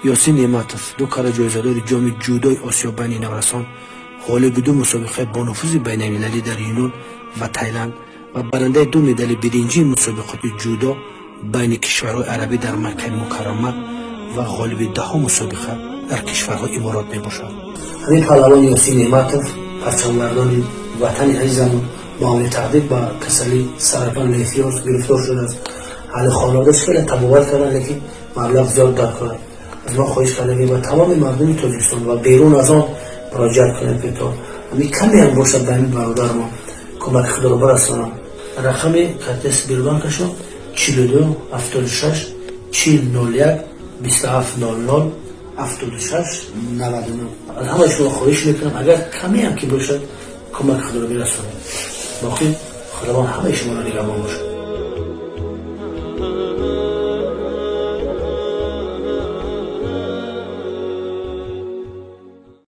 یاسین نعمتوف دو کار جایزه‌دار جام جودوی آسیا بین نوسان، غالب دو مسابقه با نفوذ بین‌المللی در یونان و تایلند و برنده دو مدال برنجی مسابقات جودو بین کشورهای عربی در مکه مکرمه و غالب 10 مسابقه در کشورهای امارات میباشد. همین پهلوان یاسین نعمتوف پرچمبردان وطن عزیزم معامله تهدید با کسلی سرطان لیفیوس گرفتار شده است. حال خانواده‌اش خیلی تبابت کردن لیکن مبلغ زیاد داد کنند. از ما خواهش کردم با تمام مردم تاجیکستان و بیرون از آن مراجعه کنید که تا همین کمی هم باشد به این برادر ما کمک خود را برسانم. رقم کارت بیربانکشون 42 76 4001 2700 76 99. از همه شما خواهش میکنم اگر کمی هم که باشد کمک خود را برسانید. باقی خداوند همه شما را نگهبان باشد.